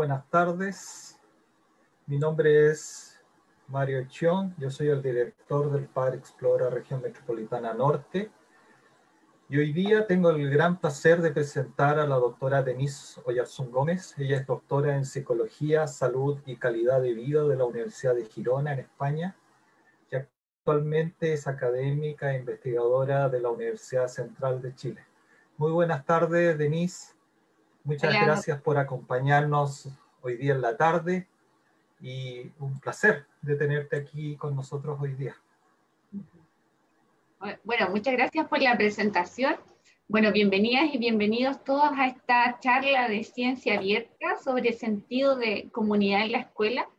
buenas tardes. Mi nombre es Mario Chión, yo soy el director del PAR Explora Región Metropolitana Norte. Y hoy día tengo el gran placer de presentar a la doctora Denise Oyarzún Gómez. Ella es doctora en Psicología, Salud y Calidad de Vida de la Universidad de Girona, en España. Y actualmente es académica e investigadora de la Universidad Central de Chile. Muy buenas tardes, Denise. Muchas Hola. Gracias por acompañarnos hoy día en la tarde y un placer de tenerte aquí con nosotros hoy día. Bueno, muchas gracias por la presentación. Bueno, bienvenidas y bienvenidos todos a esta charla de ciencia abierta sobre sentido de comunidad en la escuela.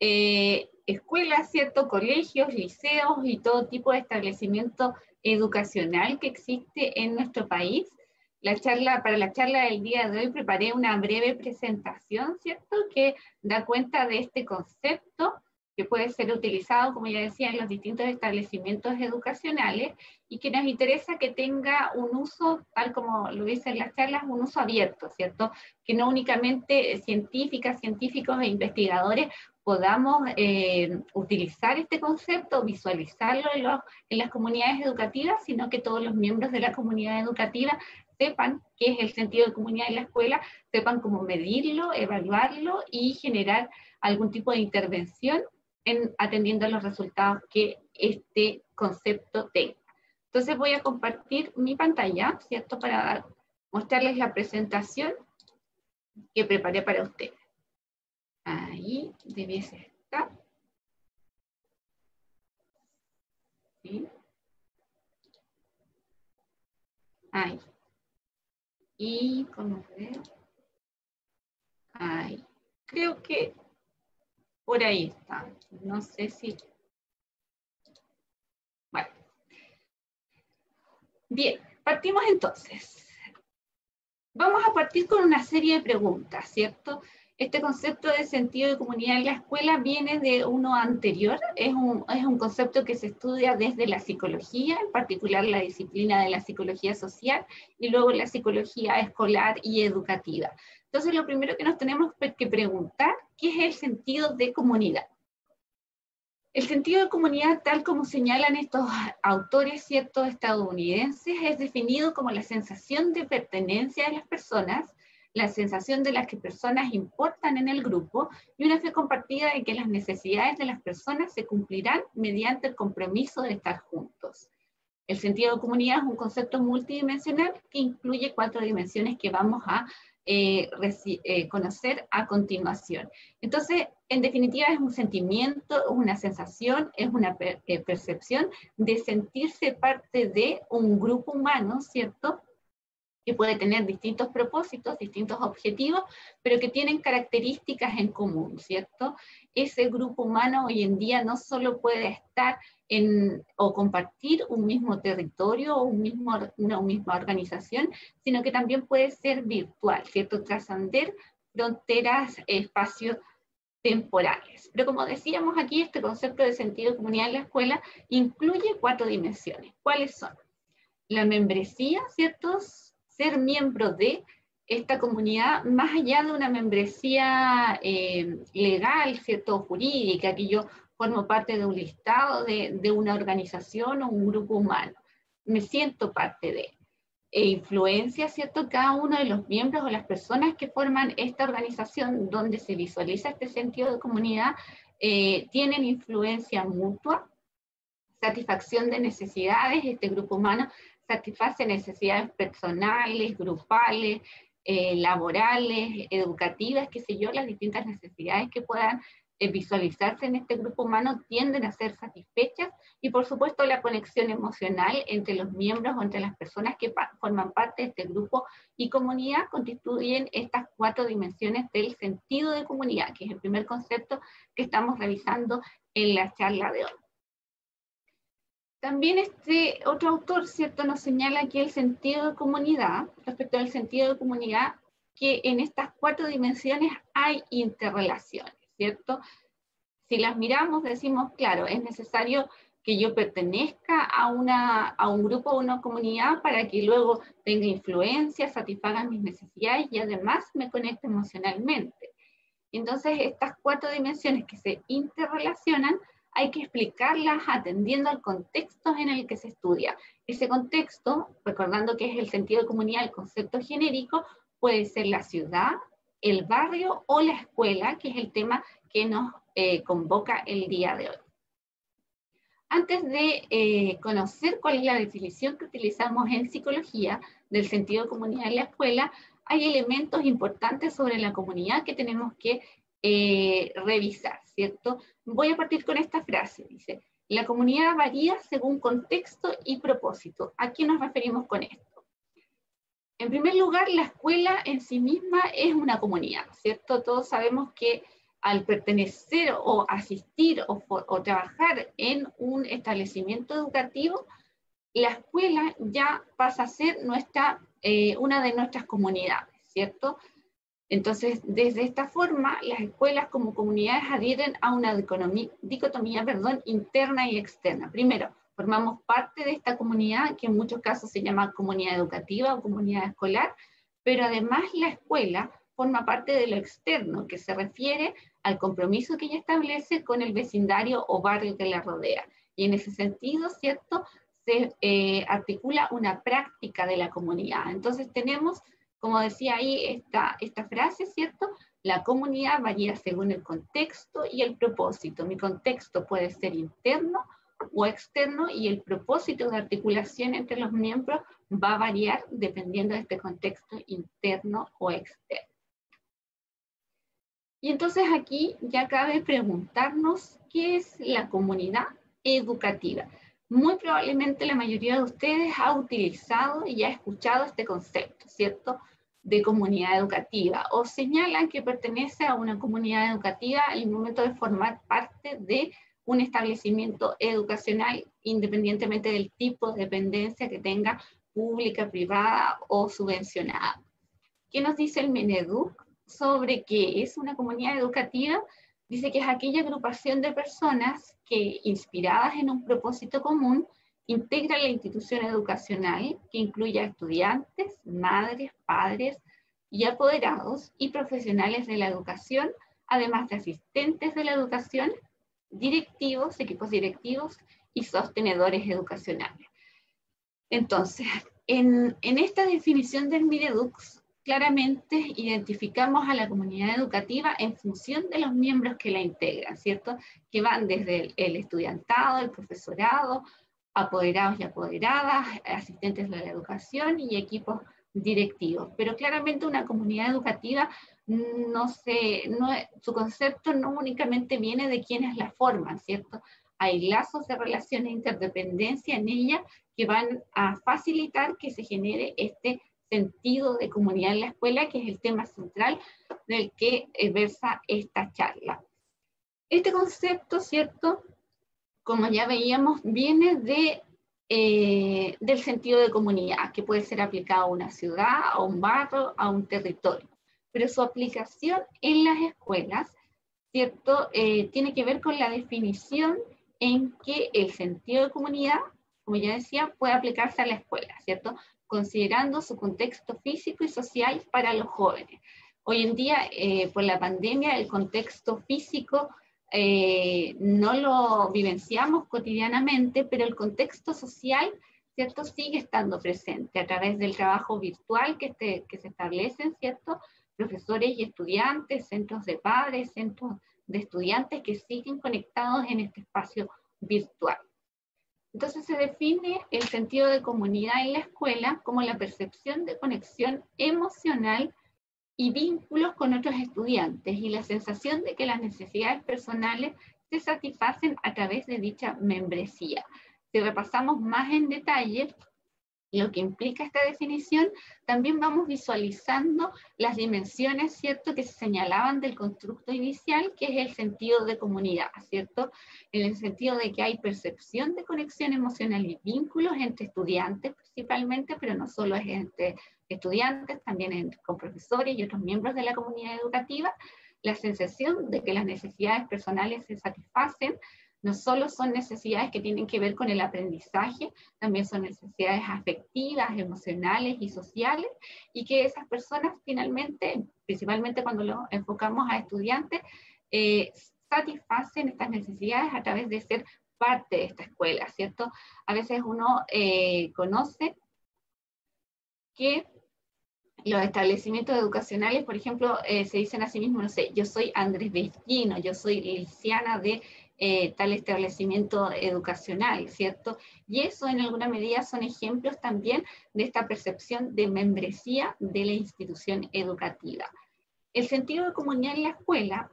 Escuelas, ¿cierto? Colegios, liceos y todo tipo de establecimiento educacional que existe en nuestro país. Para la charla del día de hoy preparé una breve presentación, ¿cierto? Que da cuenta de este concepto que puede ser utilizado, como ya decía, en los distintos establecimientos educacionales y que nos interesa que tenga un uso, tal como lo dicen las charlas, un uso abierto, ¿cierto? Que no únicamente científicas, científicos e investigadores podamos utilizar este concepto, visualizarlo en las comunidades educativas, sino que todos los miembros de la comunidad educativa sepan qué es el sentido de comunidad en la escuela, sepan cómo medirlo, evaluarlo y generar algún tipo de intervención atendiendo a los resultados que este concepto tenga. Entonces voy a compartir mi pantalla, ¿cierto? Para mostrarles la presentación que preparé para ustedes. Ahí debiese estar. ¿Sí? Ahí. Y como ver. Ahí. Creo que por ahí está. No sé si. Bueno. Bien, partimos entonces. Vamos a partir con una serie de preguntas, ¿cierto? Este concepto de sentido de comunidad en la escuela viene de uno anterior, es un concepto que se estudia desde la psicología, en particular la disciplina de la psicología social y luego la psicología escolar y educativa. Entonces, lo primero que nos tenemos que preguntar, ¿qué es el sentido de comunidad? El sentido de comunidad, tal como señalan estos autores, ciertos estadounidenses, es definido como la sensación de pertenencia de las personas, la sensación de las que personas importan en el grupo y una fe compartida de que las necesidades de las personas se cumplirán mediante el compromiso de estar juntos. El sentido de comunidad es un concepto multidimensional que incluye 4 dimensiones que vamos a conocer a continuación. Entonces, en definitiva, es un sentimiento, es una sensación, es una percepción de sentirse parte de un grupo humano, ¿cierto?, que puede tener distintos propósitos, distintos objetivos, pero que tienen características en común, ¿cierto? Ese grupo humano hoy en día no solo puede estar o compartir un mismo territorio o una misma organización, sino que también puede ser virtual, ¿cierto? Trascender fronteras, espacios temporales. Pero como decíamos aquí, este concepto de sentido de comunidad en la escuela incluye 4 dimensiones. ¿Cuáles son? La membresía, ¿cierto? Ser miembro de esta comunidad, más allá de una membresía legal, ¿cierto? Jurídica, que yo formo parte de un listado de una organización o un grupo humano. Me siento parte de. Influencia, ¿cierto? Cada uno de los miembros o las personas que forman esta organización donde se visualiza este sentido de comunidad tienen influencia mutua, satisfacción de necesidades. Este grupo humano satisface necesidades personales, grupales, laborales, educativas, qué sé yo, las distintas necesidades que puedan visualizarse en este grupo humano tienden a ser satisfechas, y por supuesto la conexión emocional entre los miembros o entre las personas que forman parte de este grupo y comunidad constituyen estas 4 dimensiones del sentido de comunidad, que es el primer concepto que estamos revisando en la charla de hoy. También este otro autor, ¿cierto?, nos señala que el sentido de comunidad, respecto al sentido de comunidad, que en estas 4 dimensiones hay interrelaciones, ¿cierto? Si las miramos, decimos, claro, es necesario que yo pertenezca a un grupo o una comunidad para que luego tenga influencia, satisfaga mis necesidades y además me conecte emocionalmente. Entonces, estas 4 dimensiones que se interrelacionan, hay que explicarlas atendiendo al contexto en el que se estudia. Ese contexto, recordando que es el sentido de comunidad, el concepto genérico, puede ser la ciudad, el barrio o la escuela, que es el tema que nos convoca el día de hoy. Antes de conocer cuál es la definición que utilizamos en psicología del sentido de comunidad en la escuela, hay elementos importantes sobre la comunidad que tenemos que revisar, ¿cierto? Voy a partir con esta frase, dice, la comunidad varía según contexto y propósito. ¿A qué nos referimos con esto? En primer lugar, la escuela en sí misma es una comunidad, ¿cierto? Todos sabemos que al pertenecer o asistir o trabajar en un establecimiento educativo, la escuela ya pasa a ser una de nuestras comunidades, ¿cierto? Entonces, desde esta forma, las escuelas como comunidades adhieren a una dicotomía interna y externa. Primero, formamos parte de esta comunidad, que en muchos casos se llama comunidad educativa o comunidad escolar, pero además la escuela forma parte de lo externo, que se refiere al compromiso que ella establece con el vecindario o barrio que la rodea. Y en ese sentido, ¿cierto?, se articula una práctica de la comunidad. Entonces tenemos, como decía ahí esta frase, ¿cierto? La comunidad varía según el contexto y el propósito. Mi contexto puede ser interno o externo y el propósito de articulación entre los miembros va a variar dependiendo de este contexto interno o externo. Y entonces aquí ya cabe preguntarnos qué es la comunidad educativa. Muy probablemente la mayoría de ustedes ha utilizado y ha escuchado este concepto, ¿cierto?, de comunidad educativa, o señalan que pertenece a una comunidad educativa en el momento de formar parte de un establecimiento educacional, independientemente del tipo de dependencia que tenga, pública, privada o subvencionada. ¿Qué nos dice el Mineduc sobre qué es una comunidad educativa? Dice que es aquella agrupación de personas que, inspiradas en un propósito común, integran la institución educacional que incluye a estudiantes, madres, padres y apoderados y profesionales de la educación, además de asistentes de la educación, directivos, equipos directivos y sostenedores educacionales. Entonces, en esta definición del Mineduc, claramente identificamos a la comunidad educativa en función de los miembros que la integran, ¿cierto? Que van desde el estudiantado, el profesorado, apoderados y apoderadas, asistentes de la educación y equipos directivos. Pero claramente una comunidad educativa, su concepto no únicamente viene de quienes la forman, ¿cierto? Hay lazos de relación e interdependencia en ella que van a facilitar que se genere este sentido de comunidad en la escuela, que es el tema central del que versa esta charla. Este concepto, ¿cierto?, como ya veíamos, viene del sentido de comunidad, que puede ser aplicado a una ciudad, a un barrio, a un territorio. Pero su aplicación en las escuelas, ¿cierto?, tiene que ver con la definición en que el sentido de comunidad, como ya decía, puede aplicarse a la escuela, ¿cierto?, considerando su contexto físico y social para los jóvenes. Hoy en día, por la pandemia, el contexto físico no lo vivenciamos cotidianamente, pero el contexto social, ¿cierto?, sigue estando presente a través del trabajo virtual que se establecen, ¿cierto?, profesores y estudiantes, centros de padres, centros de estudiantes que siguen conectados en este espacio virtual. Entonces se define el sentido de comunidad en la escuela como la percepción de conexión emocional y vínculos con otros estudiantes y la sensación de que las necesidades personales se satisfacen a través de dicha membresía. Si repasamos más en detalle lo que implica esta definición, también vamos visualizando las dimensiones, ¿cierto?, que se señalaban del constructo inicial, que es el sentido de comunidad, ¿cierto?, en el sentido de que hay percepción de conexión emocional y vínculos entre estudiantes principalmente, pero no solo es entre estudiantes, también con profesores y otros miembros de la comunidad educativa, la sensación de que las necesidades personales se satisfacen No solo son necesidades que tienen que ver con el aprendizaje, también son necesidades afectivas, emocionales y sociales, y que esas personas finalmente, principalmente cuando lo enfocamos a estudiantes, satisfacen estas necesidades a través de ser parte de esta escuela, ¿cierto? A veces uno conoce que los establecimientos educacionales, por ejemplo, se dicen a sí mismos, no sé, yo soy Andrés Vizquino, yo soy liciana de tal establecimiento educacional, ¿cierto? Y eso en alguna medida son ejemplos también de esta percepción de membresía de la institución educativa. El sentido de comunidad en la escuela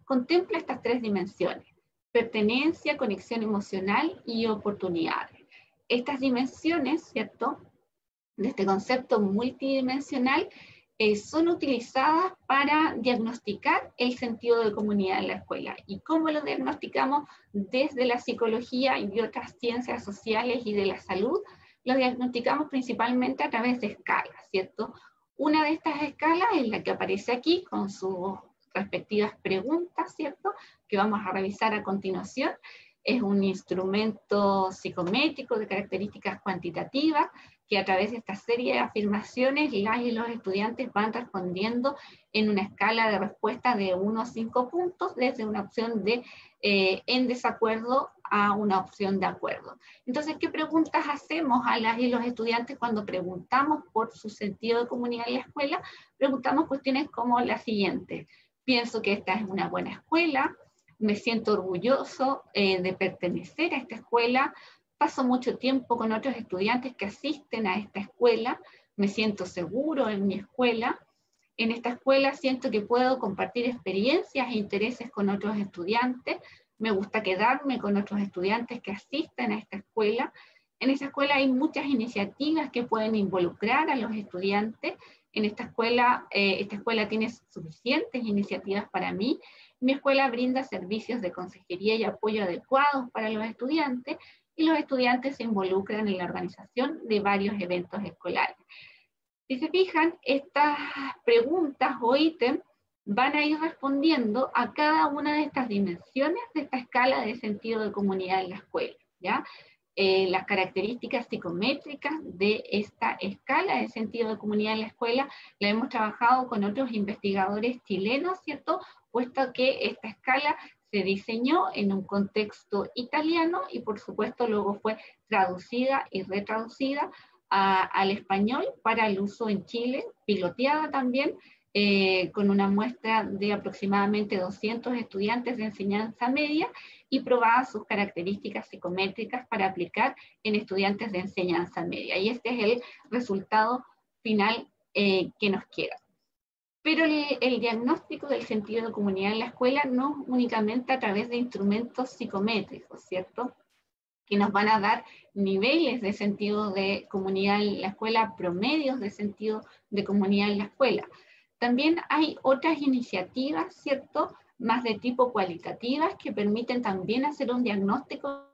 contempla estas tres dimensiones: pertenencia, conexión emocional y oportunidades. Estas dimensiones, ¿cierto?, de este concepto multidimensional, son utilizadas para diagnosticar el sentido de comunidad en la escuela. ¿Y cómo lo diagnosticamos? Desde la psicología y otras ciencias sociales y de la salud, lo diagnosticamos principalmente a través de escalas, ¿cierto? Una de estas escalas es la que aparece aquí con sus respectivas preguntas, ¿cierto?, que vamos a revisar a continuación. Es un instrumento psicométrico de características cuantitativas que a través de esta serie de afirmaciones las y los estudiantes van respondiendo en una escala de respuesta de 1 a 5 puntos, desde una opción de en desacuerdo a una opción de acuerdo. Entonces, ¿qué preguntas hacemos a las y los estudiantes cuando preguntamos por su sentido de comunidad en la escuela? Preguntamos cuestiones como las siguientes: pienso que esta es una buena escuela, me siento orgulloso de pertenecer a esta escuela, paso mucho tiempo con otros estudiantes que asisten a esta escuela, me siento seguro en mi escuela, en esta escuela siento que puedo compartir experiencias e intereses con otros estudiantes, me gusta quedarme con otros estudiantes que asisten a esta escuela. En esta escuela hay muchas iniciativas que pueden involucrar a los estudiantes. En esta escuela tiene suficientes iniciativas para mí. Mi escuela brinda servicios de consejería y apoyo adecuados para los estudiantes, y los estudiantes se involucran en la organización de varios eventos escolares. Si se fijan, estas preguntas o ítems van a ir respondiendo a cada una de estas dimensiones de esta escala de sentido de comunidad en la escuela, ¿ya? Las características psicométricas de esta escala de sentido de comunidad en la escuela la hemos trabajado con otros investigadores chilenos, ¿cierto?, puesto que esta escala se diseñó en un contexto italiano y por supuesto luego fue traducida y retraducida al español para el uso en Chile, piloteada también con una muestra de aproximadamente 200 estudiantes de enseñanza media y probada sus características psicométricas para aplicar en estudiantes de enseñanza media. Y este es el resultado final que nos queda. Pero el diagnóstico del sentido de comunidad en la escuela no únicamente a través de instrumentos psicométricos, ¿cierto?, que nos van a dar niveles de sentido de comunidad en la escuela, promedios de sentido de comunidad en la escuela. También hay otras iniciativas, ¿cierto?, más de tipo cualitativas que permiten también hacer un diagnóstico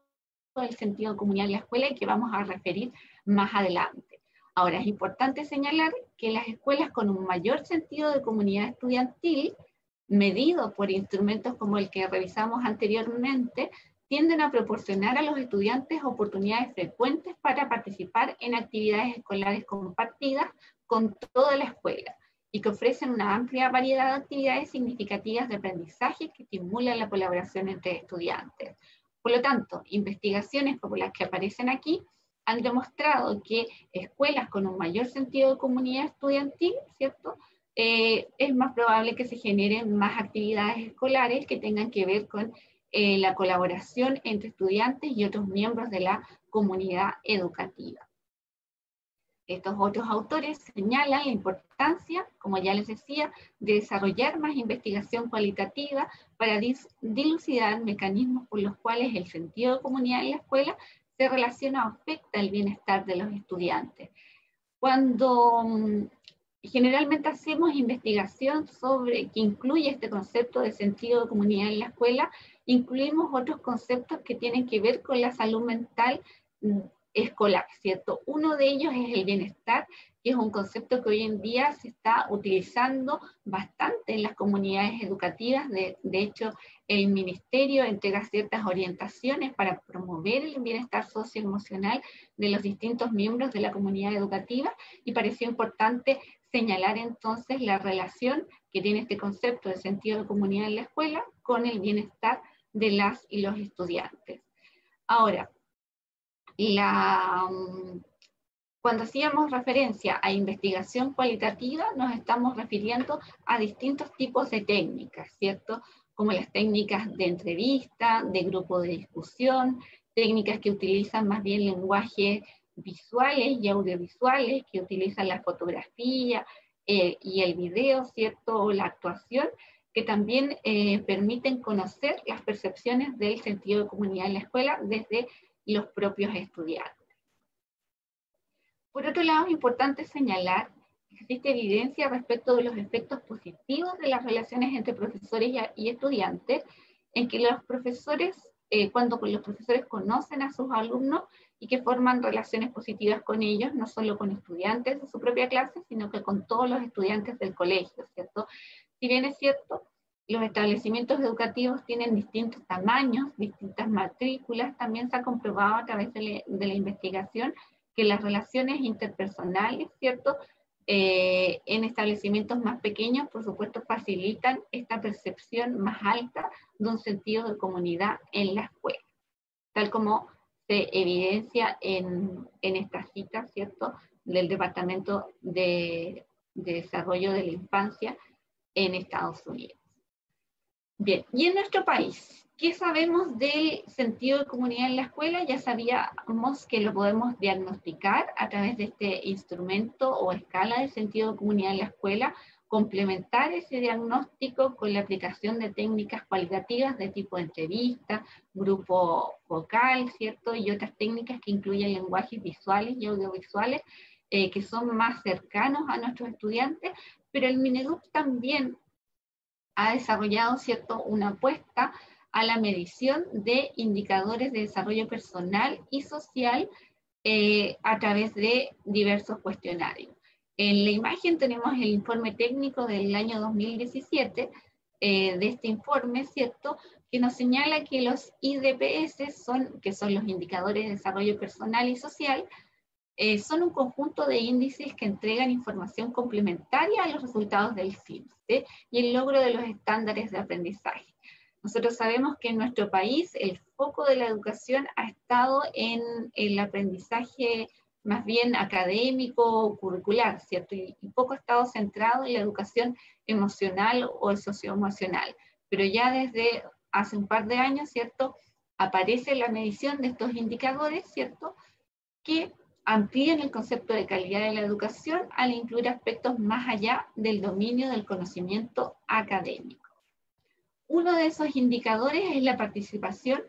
del sentido de comunidad en la escuela y que vamos a referir más adelante. Ahora, es importante señalar que las escuelas con un mayor sentido de comunidad estudiantil, medido por instrumentos como el que revisamos anteriormente, tienden a proporcionar a los estudiantes oportunidades frecuentes para participar en actividades escolares compartidas con toda la escuela y que ofrecen una amplia variedad de actividades significativas de aprendizaje que estimulan la colaboración entre estudiantes. Por lo tanto, investigaciones como las que aparecen aquí han demostrado que escuelas con un mayor sentido de comunidad estudiantil, ¿cierto?, es más probable que se generen más actividades escolares que tengan que ver con la colaboración entre estudiantes y otros miembros de la comunidad educativa. Estos otros autores señalan la importancia, como ya les decía, de desarrollar más investigación cualitativa para dilucidar mecanismos por los cuales el sentido de comunidad en la escuela se relaciona o afecta el bienestar de los estudiantes. Cuando generalmente hacemos investigación sobre que incluye este concepto de sentido de comunidad en la escuela, incluimos otros conceptos que tienen que ver con la salud mental escolar, ¿cierto? Uno de ellos es el bienestar, que es un concepto que hoy en día se está utilizando bastante en las comunidades educativas. De hecho, el ministerio entrega ciertas orientaciones para promover el bienestar socioemocional de los distintos miembros de la comunidad educativa, y pareció importante señalar entonces la relación que tiene este concepto de sentido de comunidad en la escuela con el bienestar de las y los estudiantes. Ahora, cuando hacíamos referencia a investigación cualitativa, nos estamos refiriendo a distintos tipos de técnicas, ¿cierto? Como las técnicas de entrevista, de grupo de discusión, técnicas que utilizan más bien lenguajes visuales y audiovisuales, que utilizan la fotografía y el video, ¿cierto? O la actuación, que también permiten conocer las percepciones del sentido de comunidad en la escuela desde los propios estudiantes. Por otro lado, es importante señalar que existe evidencia respecto de los efectos positivos de las relaciones entre profesores y estudiantes, en que los profesores, cuando los profesores conocen a sus alumnos y que forman relaciones positivas con ellos, no solo con estudiantes de su propia clase, sino que con todos los estudiantes del colegio, ¿cierto? Si bien es cierto, los establecimientos educativos tienen distintos tamaños, distintas matrículas, también se ha comprobado a través de la investigación que las relaciones interpersonales, ¿cierto? En establecimientos más pequeños, por supuesto, facilitan esta percepción más alta de un sentido de comunidad en la escuela, tal como se evidencia en esta cita, ¿cierto?, del Departamento de Desarrollo de la Infancia en Estados Unidos. Bien, y en nuestro país, ¿qué sabemos del sentido de comunidad en la escuela? Ya sabíamos que lo podemos diagnosticar a través de este instrumento o escala de sentido de comunidad en la escuela, complementar ese diagnóstico con la aplicación de técnicas cualitativas de tipo entrevista, grupo vocal, ¿cierto? Y otras técnicas que incluyen lenguajes visuales y audiovisuales que son más cercanos a nuestros estudiantes, pero el Mineduc también ha desarrollado, ¿cierto?, una apuesta a la medición de indicadores de desarrollo personal y social a través de diversos cuestionarios. En la imagen tenemos el informe técnico del año 2017 de este informe, ¿cierto?, que nos señala que los IDPS, que son los indicadores de desarrollo personal y social, son un conjunto de índices que entregan información complementaria a los resultados del FIMS, ¿sí?, y el logro de los estándares de aprendizaje. Nosotros sabemos que en nuestro país el foco de la educación ha estado en el aprendizaje más bien académico o curricular, ¿cierto? Y poco ha estado centrado en la educación emocional o socioemocional. Pero ya desde hace un par de años, ¿cierto?, aparece la medición de estos indicadores, ¿cierto?, que amplían el concepto de calidad de la educación al incluir aspectos más allá del dominio del conocimiento académico. Uno de esos indicadores es la participación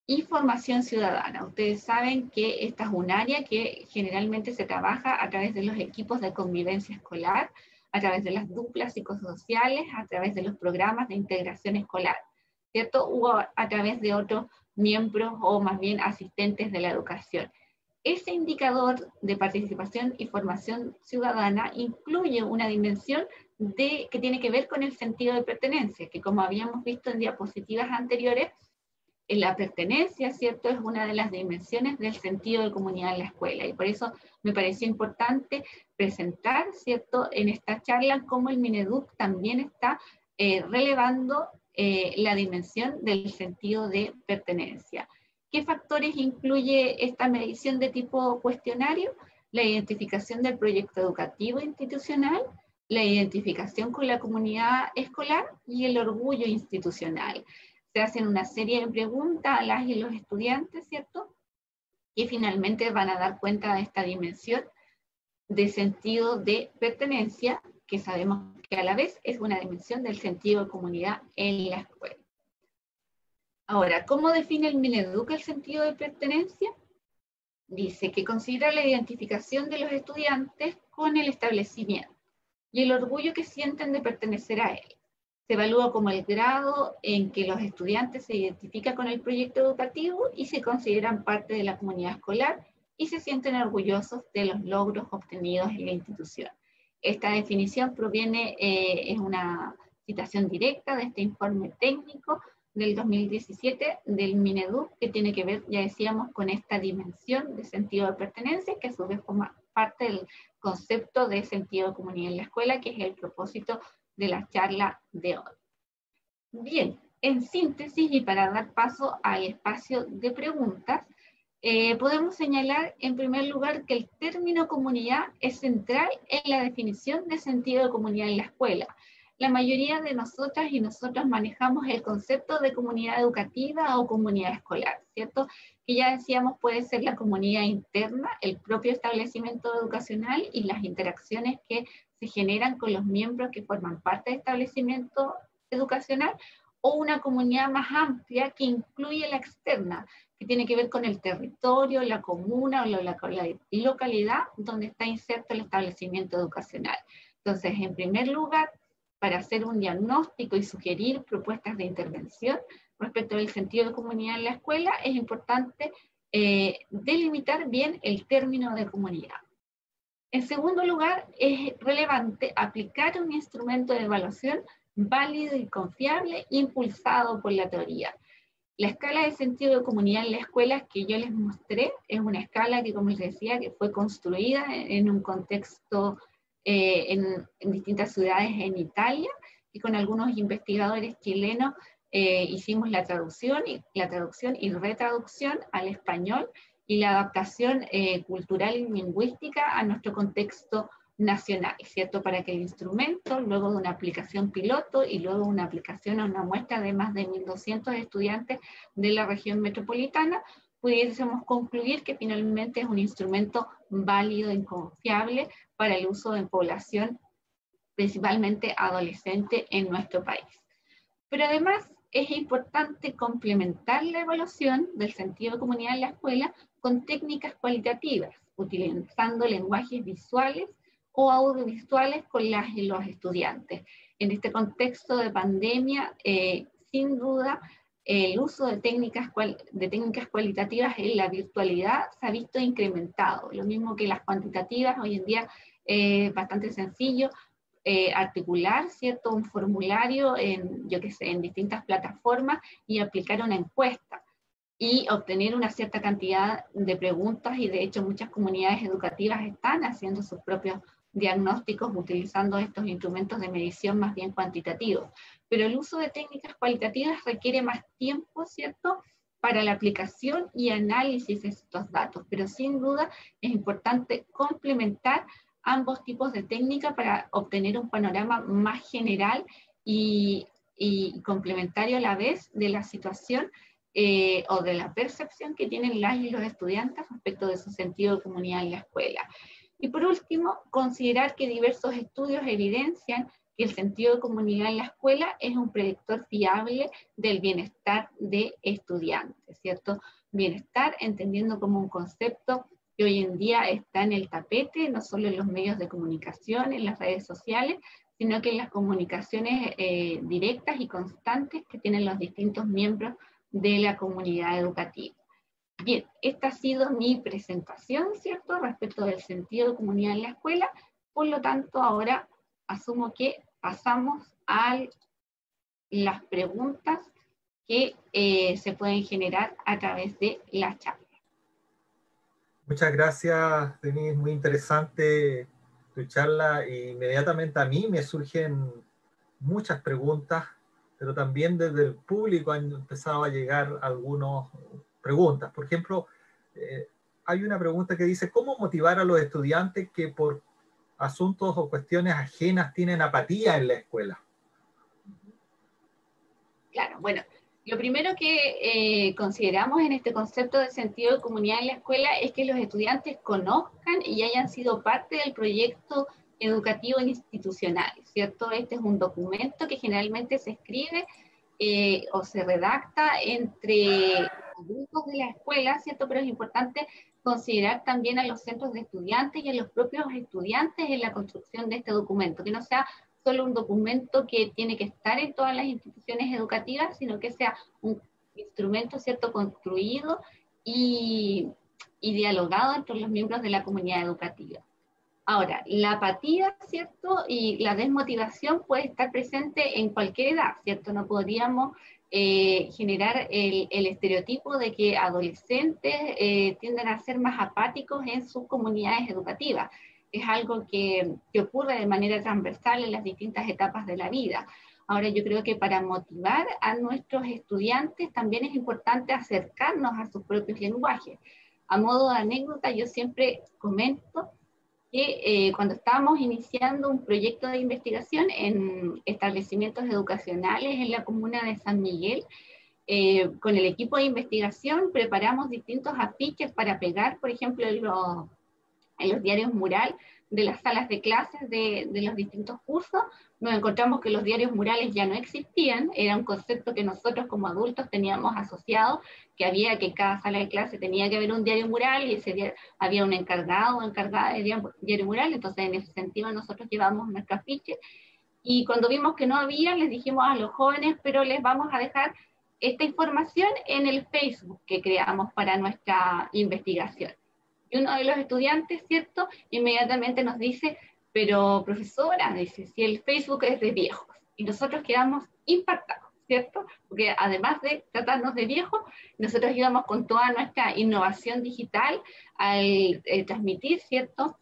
y formación ciudadana. Ustedes saben que esta es un área que generalmente se trabaja a través de los equipos de convivencia escolar, a través de las duplas psicosociales, a través de los programas de integración escolar, ¿cierto? O a través de otros miembros o más bien asistentes de la educación. Ese indicador de participación y formación ciudadana incluye una dimensión que tiene que ver con el sentido de pertenencia, que como habíamos visto en diapositivas anteriores, la pertenencia, ¿cierto?, es una de las dimensiones del sentido de comunidad en la escuela, y por eso me pareció importante presentar, ¿cierto?, en esta charla cómo el Mineduc también está relevando la dimensión del sentido de pertenencia. ¿Qué factores incluye esta medición de tipo cuestionario? La identificación del proyecto educativo institucional, la identificación con la comunidad escolar y el orgullo institucional. Se hacen una serie de preguntas a las y los estudiantes, ¿cierto?, que finalmente van a dar cuenta de esta dimensión de sentido de pertenencia, que sabemos que a la vez es una dimensión del sentido de comunidad en la escuela. Ahora, ¿cómo define el Mineduc el sentido de pertenencia? Dice que considera la identificación de los estudiantes con el establecimiento y el orgullo que sienten de pertenecer a él. Se evalúa como el grado en que los estudiantes se identifican con el proyecto educativo y se consideran parte de la comunidad escolar y se sienten orgullosos de los logros obtenidos en la institución. Esta definición proviene, es una citación directa de este informe técnico del 2017 del Mineduc, que tiene que ver, ya decíamos, con esta dimensión de sentido de pertenencia, que a su vez forma parte del concepto de sentido de comunidad en la escuela, que es el propósito de la charla de hoy. Bien, en síntesis y para dar paso al espacio de preguntas, podemos señalar en primer lugar que el término comunidad es central en la definición de sentido de comunidad en la escuela. La mayoría de nosotras y nosotros manejamos el concepto de comunidad educativa o comunidad escolar, ¿cierto? Que ya decíamos puede ser la comunidad interna, el propio establecimiento educacional y las interacciones que se generan con los miembros que forman parte del establecimiento educacional, o una comunidad más amplia que incluye la externa, que tiene que ver con el territorio, la comuna o la localidad donde está inserto el establecimiento educacional. Entonces, en primer lugar, para hacer un diagnóstico y sugerir propuestas de intervención respecto del sentido de comunidad en la escuela, es importante delimitar bien el término de comunidad. En segundo lugar, es relevante aplicar un instrumento de evaluación válido y confiable, impulsado por la teoría. La escala de sentido de comunidad en la escuela que yo les mostré es una escala que, como les decía, que fue construida en un contexto en distintas ciudades en Italia, y con algunos investigadores chilenos hicimos la traducción y retraducción al español y la adaptación cultural y lingüística a nuestro contexto nacional, ¿cierto? Para que el instrumento, luego de una aplicación piloto y luego una aplicación a una muestra de más de 1.200 estudiantes de la región metropolitana, pudiésemos concluir que finalmente es un instrumento válido y confiable para el uso en población, principalmente adolescente, en nuestro país. Pero además es importante complementar la evaluación del sentido de comunidad en la escuela con técnicas cualitativas, utilizando lenguajes visuales o audiovisuales con los estudiantes. En este contexto de pandemia, sin duda, el uso de técnicas cualitativas en la virtualidad se ha visto incrementado, lo mismo que las cuantitativas. Hoy en día es bastante sencillo articular, ¿cierto?, un formulario en distintas plataformas y aplicar una encuesta y obtener una cierta cantidad de preguntas, y de hecho muchas comunidades educativas están haciendo sus propios diagnósticos utilizando estos instrumentos de medición más bien cuantitativos. Pero el uso de técnicas cualitativas requiere más tiempo, ¿cierto?, para la aplicación y análisis de estos datos, pero sin duda es importante complementar ambos tipos de técnica para obtener un panorama más general y complementario a la vez de la situación o de la percepción que tienen las y los estudiantes respecto de su sentido de comunidad en la escuela. Y por último, considerar que diversos estudios evidencian que el sentido de comunidad en la escuela es un predictor fiable del bienestar de estudiantes, ¿cierto? Bienestar entendiendo como un concepto que hoy en día está en el tapete, no solo en los medios de comunicación, en las redes sociales, sino que en las comunicaciones directas y constantes que tienen los distintos miembros de la comunidad educativa. Bien, esta ha sido mi presentación, ¿cierto?, respecto del sentido de comunidad en la escuela. Por lo tanto, ahora asumo que pasamos a las preguntas que se pueden generar a través de la charla. Muchas gracias, Denise. Muy interesante tu charla. E inmediatamente a mí me surgen muchas preguntas, pero también desde el público han empezado a llegar algunas preguntas. Por ejemplo, hay una pregunta que dice, ¿cómo motivar a los estudiantes que por asuntos o cuestiones ajenas tienen apatía en la escuela? Claro, bueno, lo primero que consideramos en este concepto de sentido de comunidad en la escuela es que los estudiantes conozcan y hayan sido parte del proyecto educativo institucional, ¿cierto? Este es un documento que generalmente se escribe o se redacta entre adultos de la escuela, ¿cierto? Pero es importante considerar también a los centros de estudiantes y a los propios estudiantes en la construcción de este documento, que no sea solo un documento que tiene que estar en todas las instituciones educativas, sino que sea un instrumento, ¿cierto?, construido y y dialogado entre los miembros de la comunidad educativa. Ahora, la apatía, ¿cierto? Y la desmotivación puede estar presente en cualquier edad, ¿cierto? No podríamos generar el estereotipo de que adolescentes tienden a ser más apáticos en sus comunidades educativas. Es algo que ocurre de manera transversal en las distintas etapas de la vida. Ahora, yo creo que para motivar a nuestros estudiantes también es importante acercarnos a sus propios lenguajes. A modo de anécdota, yo siempre comento que cuando estábamos iniciando un proyecto de investigación en establecimientos educacionales en la comuna de San Miguel, con el equipo de investigación preparamos distintos afiches para pegar, por ejemplo, en los diarios mural de las salas de clases de los distintos cursos. Nos encontramos que los diarios murales ya no existían, era un concepto que nosotros como adultos teníamos asociado, que había que cada sala de clase tenía que haber un diario mural y ese día había un encargado o encargada de diario mural, entonces en ese sentido nosotros llevamos nuestro afiche, y cuando vimos que no había, les dijimos a los jóvenes, pero les vamos a dejar esta información en el Facebook que creamos para nuestra investigación. Y uno de los estudiantes, ¿cierto?, inmediatamente nos dice, pero profesora, dice, si el Facebook es de viejos. Y nosotros quedamos impactados, ¿cierto? Porque además de tratarnos de viejos, nosotros íbamos con toda nuestra innovación digital al transmitir, ¿cierto?,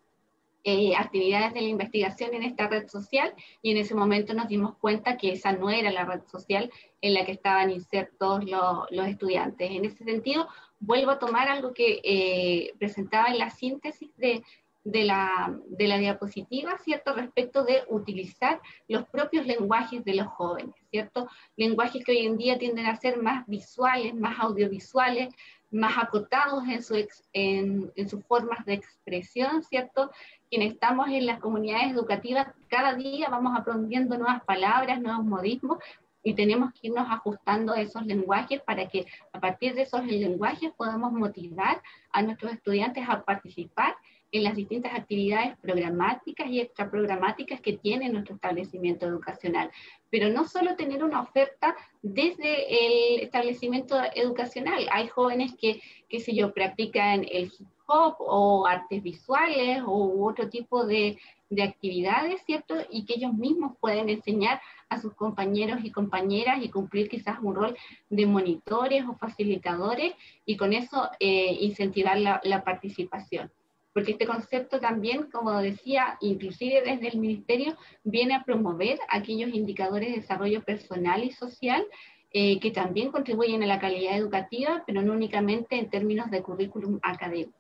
actividades de la investigación en esta red social, y en ese momento nos dimos cuenta que esa no era la red social en la que estaban insertos los estudiantes. En ese sentido, vuelvo a tomar algo que presentaba en la síntesis de la diapositiva, ¿cierto?, respecto de utilizar los propios lenguajes de los jóvenes, ¿cierto? Lenguajes que hoy en día tienden a ser más visuales, más audiovisuales, más acotados en sus formas de expresión, ¿cierto? Quienes estamos en las comunidades educativas, cada día vamos aprendiendo nuevas palabras, nuevos modismos, y tenemos que irnos ajustando a esos lenguajes para que a partir de esos lenguajes podamos motivar a nuestros estudiantes a participar en las distintas actividades programáticas y extraprogramáticas que tiene nuestro establecimiento educacional. Pero no solo tener una oferta desde el establecimiento educacional. Hay jóvenes que, qué sé yo, practican el hip hop o artes visuales u otro tipo de actividades, ¿cierto? Y que ellos mismos pueden enseñar a sus compañeros y compañeras y cumplir quizás un rol de monitores o facilitadores, y con eso incentivar la participación. Porque este concepto también, como decía, inclusive desde el Ministerio, viene a promover aquellos indicadores de desarrollo personal y social que también contribuyen a la calidad educativa, pero no únicamente en términos de currículum académico.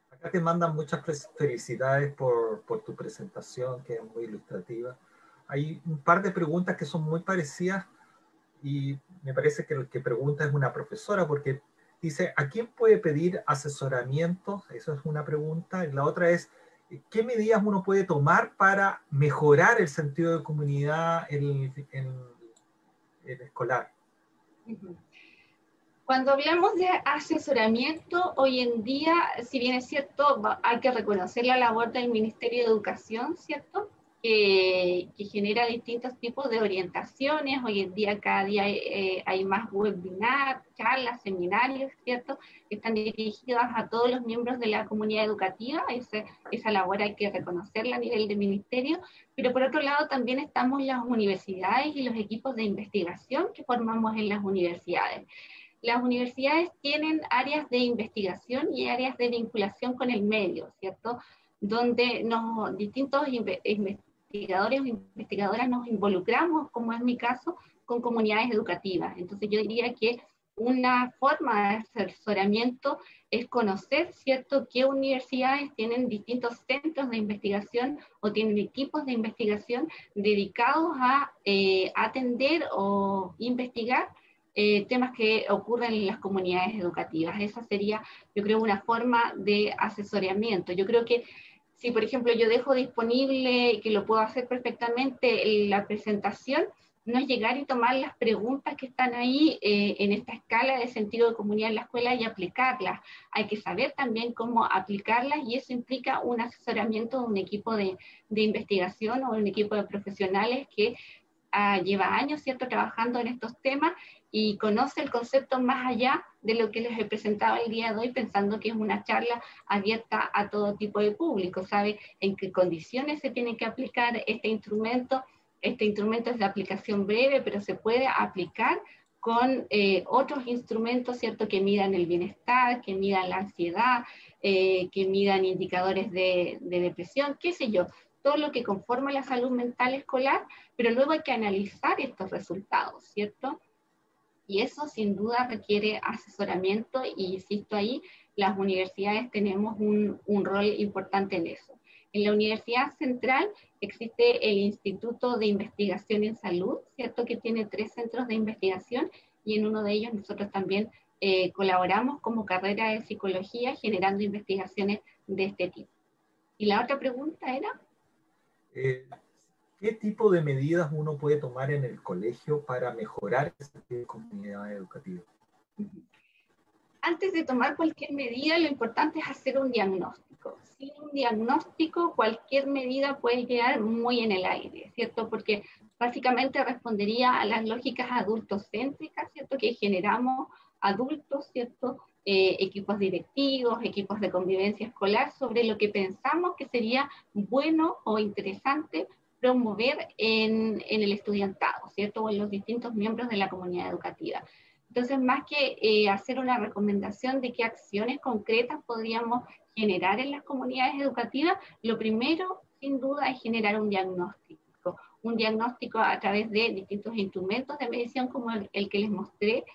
Acá te mandan muchas felicidades por tu presentación, que es muy ilustrativa. Hay un par de preguntas que son muy parecidas, y me parece que el que pregunta es una profesora, porque dice, ¿a quién puede pedir asesoramiento? Eso es una pregunta. Y la otra es, ¿qué medidas uno puede tomar para mejorar el sentido de comunidad en escolar? Cuando hablamos de asesoramiento, hoy en día, si bien es cierto, hay que reconocer la labor del Ministerio de Educación, ¿cierto?, que genera distintos tipos de orientaciones. Hoy en día, cada día hay más webinars, charlas, seminarios, ¿cierto?, que están dirigidos a todos los miembros de la comunidad educativa. Esa labor hay que reconocerla a nivel de ministerio, pero por otro lado también estamos las universidades y los equipos de investigación que formamos en las universidades. Las universidades tienen áreas de investigación y áreas de vinculación con el medio, ¿cierto?, donde distintos investigadores o investigadoras nos involucramos, como es mi caso, con comunidades educativas. Entonces yo diría que una forma de asesoramiento es conocer, ¿cierto?, qué universidades tienen distintos centros de investigación o tienen equipos de investigación dedicados a atender o investigar temas que ocurren en las comunidades educativas. Esa sería, yo creo, una forma de asesoramiento. Yo creo que si, por ejemplo, yo dejo disponible, que lo puedo hacer perfectamente, la presentación, no es llegar y tomar las preguntas que están ahí en esta escala de sentido de comunidad en la escuela y aplicarlas. Hay que saber también cómo aplicarlas, y eso implica un asesoramiento de un equipo de investigación o un equipo de profesionales que lleva años, ¿cierto?, trabajando en estos temas y conoce el concepto más allá de lo que les he presentado el día de hoy, pensando que es una charla abierta a todo tipo de público, sabe en qué condiciones se tiene que aplicar este instrumento. Este instrumento es de aplicación breve, pero se puede aplicar con otros instrumentos, ¿cierto?, que midan el bienestar, que midan la ansiedad, que midan indicadores de depresión, qué sé yo, todo lo que conforma la salud mental escolar, pero luego hay que analizar estos resultados, ¿cierto? Y eso sin duda requiere asesoramiento y insisto ahí, las universidades tenemos un rol importante en eso. En la Universidad Central existe el Instituto de Investigación en Salud, ¿cierto?, que tiene 3 centros de investigación y en uno de ellos nosotros también colaboramos como carrera de psicología generando investigaciones de este tipo. ¿Y la otra pregunta era? ¿Qué tipo de medidas uno puede tomar en el colegio para mejorar esa comunidad educativa? Antes de tomar cualquier medida, lo importante es hacer un diagnóstico. Sin un diagnóstico, cualquier medida puede quedar muy en el aire, ¿cierto? Porque básicamente respondería a las lógicas adultocéntricas, ¿cierto? Que generamos adultos, ¿cierto? Equipos directivos, equipos de convivencia escolar, sobre lo que pensamos que sería bueno o interesante promover en el estudiantado, ¿cierto? O en los distintos miembros de la comunidad educativa. Entonces, más que hacer una recomendación de qué acciones concretas podríamos generar en las comunidades educativas, lo primero, sin duda, es generar un diagnóstico a través de distintos instrumentos de medición como el que les mostré,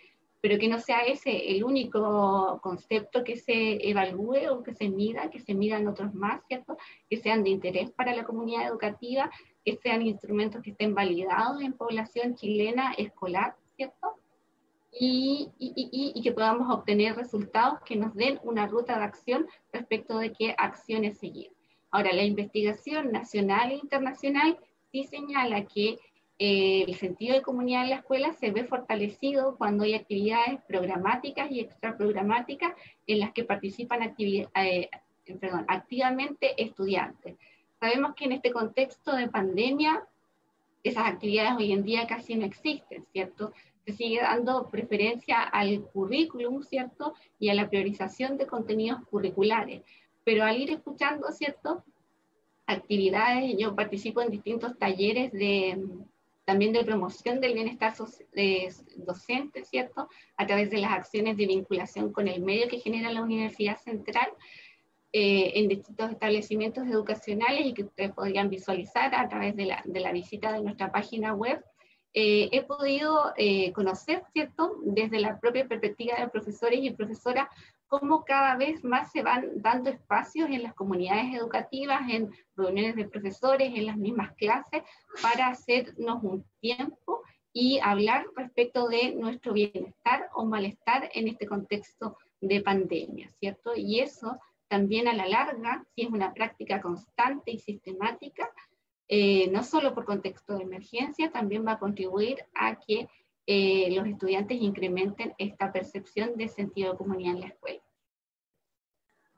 pero que no sea ese el único concepto que se evalúe o que se midan otros más, ¿cierto? Que sean de interés para la comunidad educativa, que sean instrumentos que estén validados en población chilena escolar, ¿cierto? Y que podamos obtener resultados que nos den una ruta de acción respecto de qué acciones seguir. Ahora, la investigación nacional e internacional sí señala que el sentido de comunidad en la escuela se ve fortalecido cuando hay actividades programáticas y extraprogramáticas en las que participan activamente estudiantes. Sabemos que en este contexto de pandemia, esas actividades hoy en día casi no existen, ¿cierto? Se sigue dando preferencia al currículum, ¿cierto? Y a la priorización de contenidos curriculares. Pero al ir escuchando, ¿cierto?, actividades, yo participo en distintos talleres también de promoción del bienestar docente, ¿cierto?, a través de las acciones de vinculación con el medio que genera la Universidad Central, en distintos establecimientos educacionales y que ustedes podrían visualizar a través de la visita de nuestra página web. He podido conocer, ¿cierto?, desde la propia perspectiva de profesores y profesoras, cómo cada vez más se van dando espacios en las comunidades educativas, en reuniones de profesores, en las mismas clases, para hacernos un tiempo y hablar respecto de nuestro bienestar o malestar en este contexto de pandemia, ¿cierto? Y eso también a la larga, si es una práctica constante y sistemática, no solo por contexto de emergencia, también va a contribuir a que los estudiantes incrementen esta percepción de sentido de comunidad en la escuela.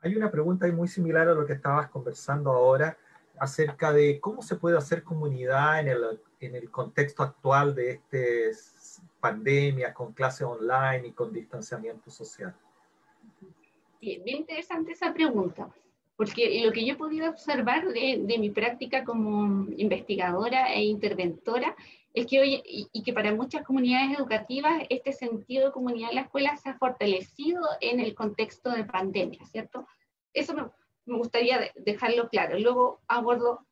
Hay una pregunta muy similar a lo que estabas conversando ahora, acerca de cómo se puede hacer comunidad en el contexto actual de estas pandemias, con clases online y con distanciamiento social. Bien interesante esa pregunta, porque lo que yo he podido observar de mi práctica como investigadora e interventora es que hoy, y que para muchas comunidades educativas, este sentido de comunidad en la escuela se ha fortalecido en el contexto de pandemia, ¿cierto? Eso me gustaría dejarlo claro. Luego abordo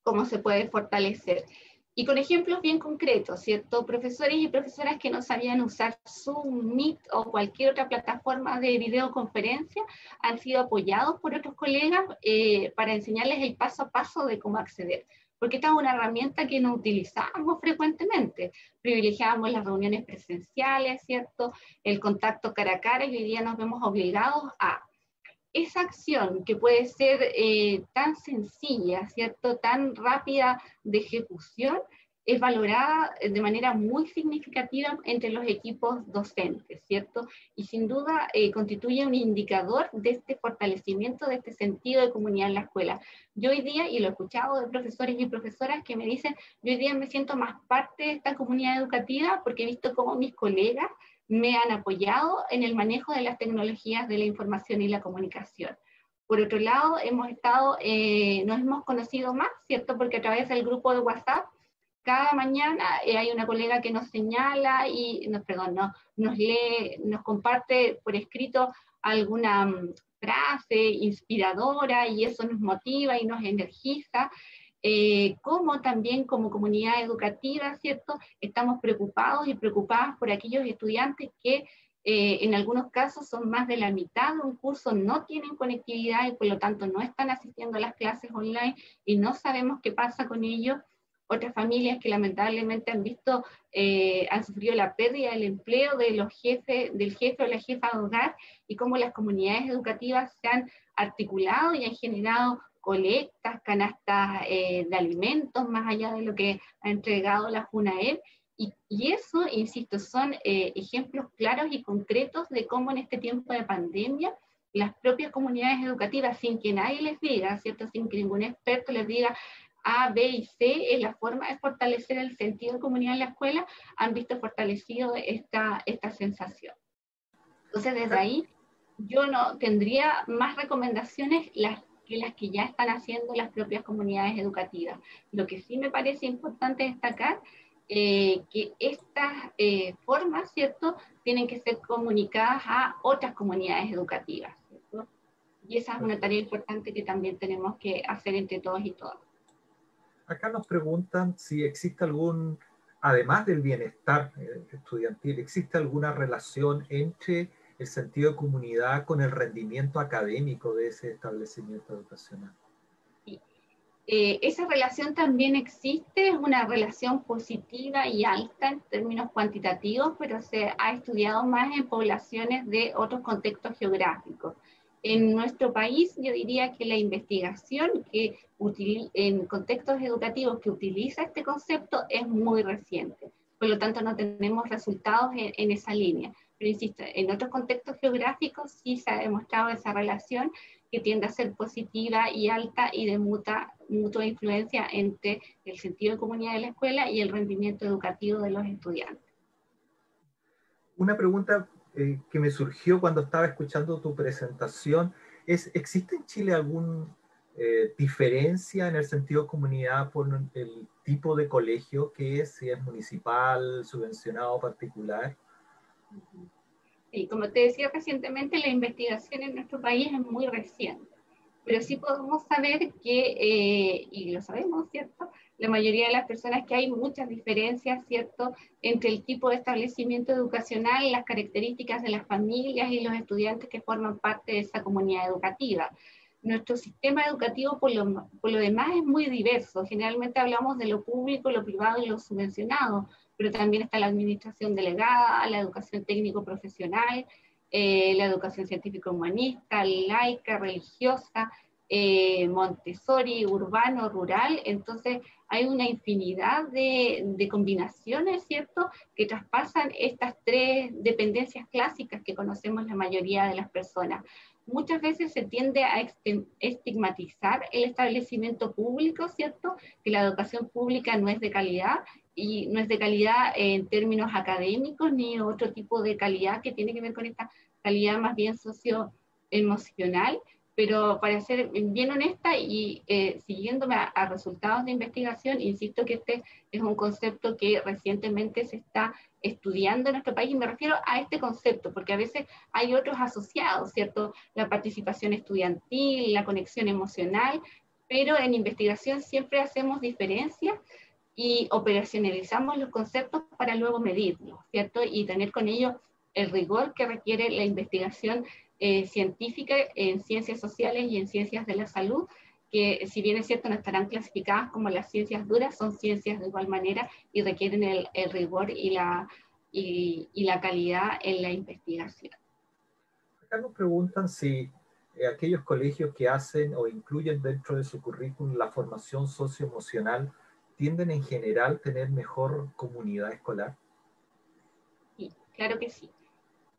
cómo se puede fortalecer. Y con ejemplos bien concretos, ¿cierto? Profesores y profesoras que no sabían usar Zoom, Meet o cualquier otra plataforma de videoconferencia han sido apoyados por otros colegas para enseñarles el paso a paso de cómo acceder. Porque esta es una herramienta que no utilizamos frecuentemente. Privilegiábamos las reuniones presenciales, ¿cierto? El contacto cara a cara y hoy día nos vemos obligados a esa acción que puede ser tan sencilla, ¿cierto?, tan rápida de ejecución, es valorada de manera muy significativa entre los equipos docentes, ¿cierto? Y sin duda constituye un indicador de este fortalecimiento, de este sentido de comunidad en la escuela. Yo hoy día, y lo he escuchado de profesores y profesoras que me dicen, yo hoy día me siento más parte de esta comunidad educativa porque he visto cómo mis colegas me han apoyado en el manejo de las tecnologías de la información y la comunicación. Por otro lado, nos hemos conocido más, ¿cierto? Porque a través del grupo de WhatsApp, cada mañana hay una colega que nos señala y nos lee, nos comparte por escrito alguna frase inspiradora y eso nos motiva y nos energiza. Como también como comunidad educativa, ¿cierto? Estamos preocupados y preocupadas por aquellos estudiantes que en algunos casos son más de la mitad de un curso, no tienen conectividad y por lo tanto no están asistiendo a las clases online y no sabemos qué pasa con ellos. Otras familias que lamentablemente han sufrido la pérdida del empleo del jefe o la jefa de hogar y cómo las comunidades educativas se han articulado y han generado colectas, canastas de alimentos, más allá de lo que ha entregado la Junaed. Y eso, insisto, son ejemplos claros y concretos de cómo en este tiempo de pandemia las propias comunidades educativas, sin que nadie les diga, ¿cierto? Sin que ningún experto les diga A, B y C es la forma de fortalecer el sentido de comunidad en la escuela, han visto fortalecido esta sensación. Entonces, desde ahí, yo no tendría más recomendaciones que las que ya están haciendo las propias comunidades educativas. Lo que sí me parece importante destacar que estas formas, ¿cierto?, tienen que ser comunicadas a otras comunidades educativas, ¿cierto? Y esa es una tarea importante que también tenemos que hacer entre todos y todas. Acá nos preguntan si existe además del bienestar estudiantil, ¿existe alguna relación entre el sentido de comunidad con el rendimiento académico de ese establecimiento educacional? Sí. Esa relación también existe, es una relación positiva y alta en términos cuantitativos, pero se ha estudiado más en poblaciones de otros contextos geográficos. En nuestro país, yo diría que la investigación en contextos educativos que utiliza este concepto es muy reciente. Por lo tanto, no tenemos resultados en esa línea. Pero insisto, en otros contextos geográficos sí se ha demostrado esa relación que tiende a ser positiva y alta y de mutua influencia entre el sentido de comunidad de la escuela y el rendimiento educativo de los estudiantes. Una pregunta que me surgió cuando estaba escuchando tu presentación es, ¿existe en Chile alguna diferencia en el sentido de comunidad por el tipo de colegio que es, si es municipal, subvencionado o particular? Y como te decía recientemente, la investigación en nuestro país es muy reciente, pero sí podemos saber y lo sabemos, ¿cierto? La mayoría de las personas que hay muchas diferencias, ¿cierto?, entre el tipo de establecimiento educacional, las características de las familias y los estudiantes que forman parte de esa comunidad educativa. Nuestro sistema educativo, por lo demás, es muy diverso. Generalmente hablamos de lo público, lo privado y lo subvencionado, pero también está la administración delegada, la educación técnico-profesional, la educación científico-humanista, laica, religiosa, Montessori, urbano, rural. Entonces hay una infinidad de combinaciones, ¿cierto?, que traspasan estas tres dependencias clásicas que conocemos la mayoría de las personas. Muchas veces se tiende a estigmatizar el establecimiento público, ¿cierto?, que la educación pública no es de calidad, y no es de calidad en términos académicos, ni otro tipo de calidad que tiene que ver con esta calidad más bien socioemocional. Pero para ser bien honesta y siguiéndome a resultados de investigación, insisto que este es un concepto que recientemente se está estudiando en nuestro país, y me refiero a este concepto, porque a veces hay otros asociados, ¿cierto? La participación estudiantil, la conexión emocional, pero en investigación siempre hacemos diferencias y operacionalizamos los conceptos para luego medirlos, ¿cierto? Y tener con ello el rigor que requiere la investigación científica en ciencias sociales y en ciencias de la salud, que si bien es cierto no estarán clasificadas como las ciencias duras, son ciencias de igual manera y requieren el rigor y la calidad en la investigación. Acá nos preguntan si aquellos colegios que hacen o incluyen dentro de su currículum la formación socioemocional tienden en general a tener mejor comunidad escolar? Sí, claro que sí.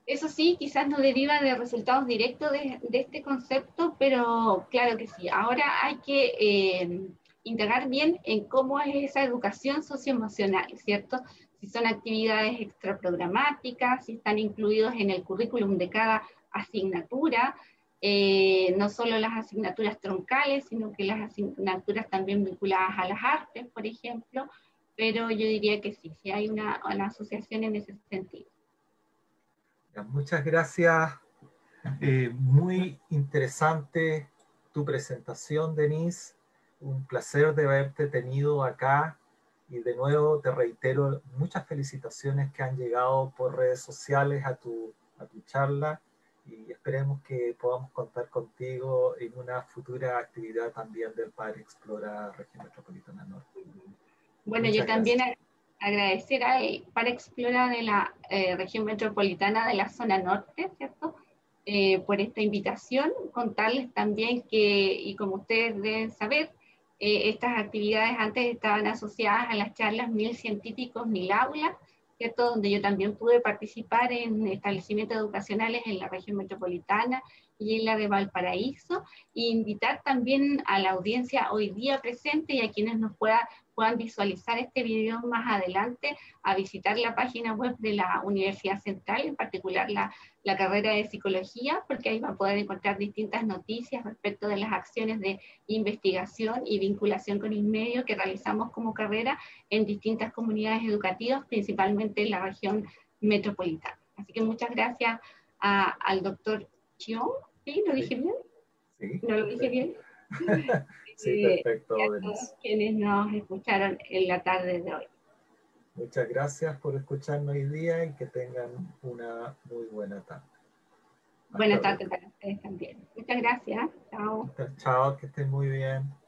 Eso sí, quizás no deriva de resultados directos de este concepto, pero claro que sí. Ahora hay que integrar bien en cómo es esa educación socioemocional, ¿cierto? Si son actividades extraprogramáticas, si están incluidos en el currículum de cada asignatura, no solo las asignaturas troncales, sino que las asignaturas también vinculadas a las artes, por ejemplo, pero yo diría que sí, sí hay una asociación en ese sentido. Muchas gracias. Muy interesante tu presentación, Denise. Un placer de haberte tenido acá. Y de nuevo te reitero muchas felicitaciones que han llegado por redes sociales a tu charla. Y esperemos que podamos contar contigo en una futura actividad también del Padre Explora Región Metropolitana Norte. Bueno, yo Muchas también gracias. agradecer al Par Explora de la región metropolitana de la zona norte, ¿cierto? Por esta invitación, contarles también que, y como ustedes deben saber, estas actividades antes estaban asociadas a las charlas Mil Científicos, Mil Aulas, ¿cierto? Donde yo también pude participar en establecimientos educacionales en la región metropolitana y en la de Valparaíso, e invitar también a la audiencia hoy día presente y a quienes puedan visualizar este video más adelante, a visitar la página web de la Universidad Central, en particular la carrera de psicología, porque ahí van a poder encontrar distintas noticias respecto de las acciones de investigación y vinculación con el medio que realizamos como carrera en distintas comunidades educativas, principalmente en la región metropolitana. Así que muchas gracias al doctor Chiong. ¿Sí? ¿Lo dije bien? Sí, ¿No lo dije perfecto. bien? Sí, Y perfecto, a todos Denise. quienes nos escucharon en la tarde de hoy. Muchas gracias por escucharnos hoy día y que tengan una muy buena tarde. Hasta Buenas luego. tardes para ustedes también. Muchas gracias. Chao. Chao, que estén muy bien.